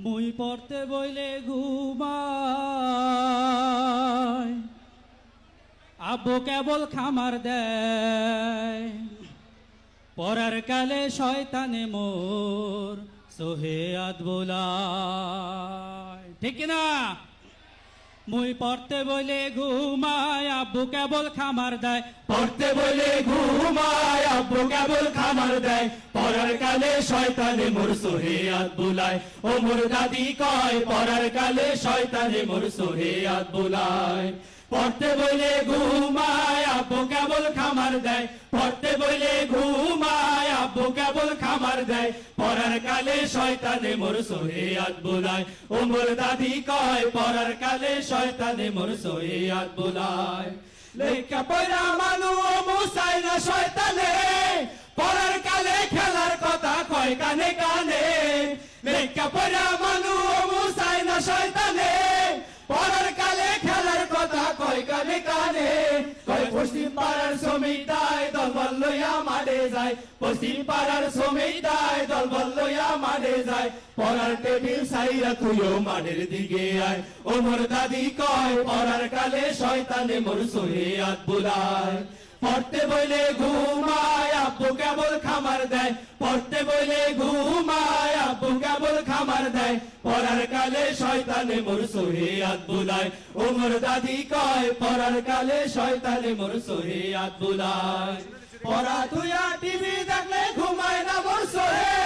মুই পড়তে বইলে ঘুমায়, আব্বু কেবল খামার দেয়। পরার কালে শয়তানে মোর সোহেয়াত বোলায়। ঠিক না? মুই পড়তে বইলে ঘুমায়, আব্বু কেবল খামার দেয়। পড়তে বলে ঘুমায়, আব্বু কেবল খামার দেয়। পড়ার কালে শয়তানে মোর সোহেয়াত বুলায়। ও মোর দাদি কয়, পড়ার কালে শয়তানে মোর সোহেয়াত বুলায়। পড়তে বলে ঘুমায়, আব্বু কেবল খামার দেয়। পড়তে বলে ঘুমায়, আব্বু কেবল খামার দেয়। পড়ার কালে শয়তানে মোর সোহেয়াত বুলায়। ও মোর দাদি কয়, পড়ার কালে শয়তানে মোর সোহেয়াত বুলায়। লেখা পড়া মানু মুসাই না শয়তানে, পড়ার কালে খেলার কথা কয় কানে কানে। লেখা পড়া মানু মুসাই না শয়তানে, পড়ার কালে খেলার কথা কয় কানে কানে। কয় পশ্চিম পাড়ার শ্রমিকদায় দলবল লইয়া মাঠে যায়। পশ্চিম পাড়ার শ্রমিকদায় দলবল লইয়া মাঠে যায়। পড়ার টেবিল সাইরা তুইও মাঠের দিকে আয়। ও মোর দাদি কয়, পড়ার কালে শয়তানে মোর সোহেয়াত বুলায়। পড়তে বইলে ঘুমায়, আব্বু কেবল খামার দেয়। পড়তে বইলে ঘুমায়, আব্বু কেবল খামার দেয়। পড়ার কালে শয়তানে মোর সোহেয়াত বুলায়। ও মোর দাদি কয়, পড়ার কালে শয়তানে মোর সোহেয়াত বুলায়। পড়া তুইয়া টিভি দেখলে ঘুমায় না মোর সোহে,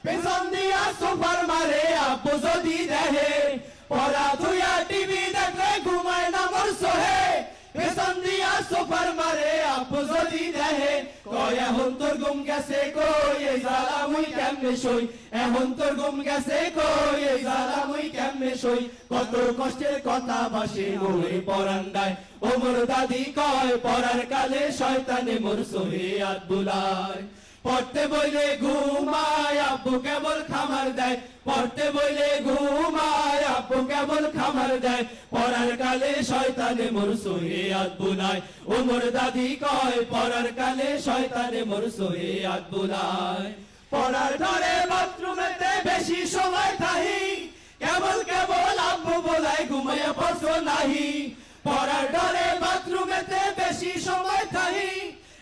পেছন দিয়া সোফার মারে আব্বু যদি দেহে। পড়া তুইয়া টিভি দেখলে ঘুমায় না মোর সোহে, পেছন দিয়া সোফার মারে আব্বু যদি দেহে। কয় এখন তোর ঘুম গেছে কই, এই জ্বালা মুই কেমনে সই। এখন তোর ঘুম গেছে কই, এই জ্বালা মুই কেমনে সই। কত কষ্টের কথা ভাসে মোরে পরান্ডায়। ও মোর দাদি কয়, পড়ার কালে শয়তানে মোর সোহেয়াত বুলায়। পড়তে বইলে ঘুমায়, আব্বু কেবল খামার দেয়। পড়তে বইলে ঘুমায়, আব্বু কেবল খামার দেয়। পড়ার কালে শয়তানে মোর সোহেয়াত বুলায়। ও মোর দাদি কয়, পড়ার কালে শয়তানে মোর সোহেয়াত বুলায়। পড়ার ঘরে বাথরুমেতে বেশি সময় থাহি, কেবল কেবল আব্বু বলায় ঘুমাইয়া পড়ছো নাহি। পড়ার ঘরে বাথরুমেতে বেশি সময় থাহি,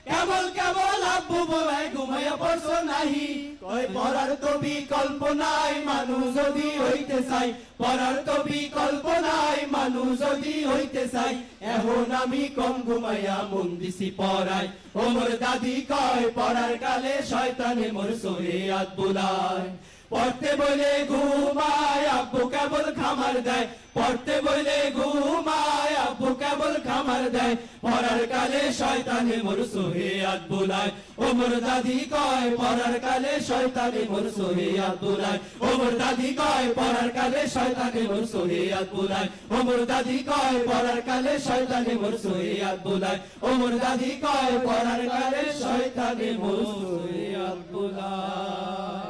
কেবল কেবল আব্বু বলায় ঘুমাইয়া পড়ছো নাহি। কয় পড়ার তো বিকল্প নাই, মানুষ যদি হইতে চাই। পড়ার তো বিকল্প নাই, মানুষ যদি হইতে চাই। এখন আমি কম ঘুমাইয়া মন দিছি পড়ায়। ও মোর দাদি কয়, পড়ার কালে শয়তানে মোর সোহেয়াত বুলায়। পড়তে বলে ঘুমায়, আব্বু কেবল খামার দেয়। পড়তে বলে ঘুমায়, আব্বু কেবল খামার দেয়। পড়ার কালে শয়তানে মোর সোহেয়াত বুলায়। ও মোর দাদি কয়, পড়ার কালে শয়তানে মোর সোহেয়াত বুলায়। ও মোর দাদি কয়, পড়ার কালে শয়তানে মোর সোহেয়াত বুলায়। ও মোর দাদি কয়, পড়ার কালে শয়তানে মোর সোহেয়াত বুলায়। ও মোর দাদি কয়, পড়ার কালে শয়তানে মোর সোহেয়াত বুলায়।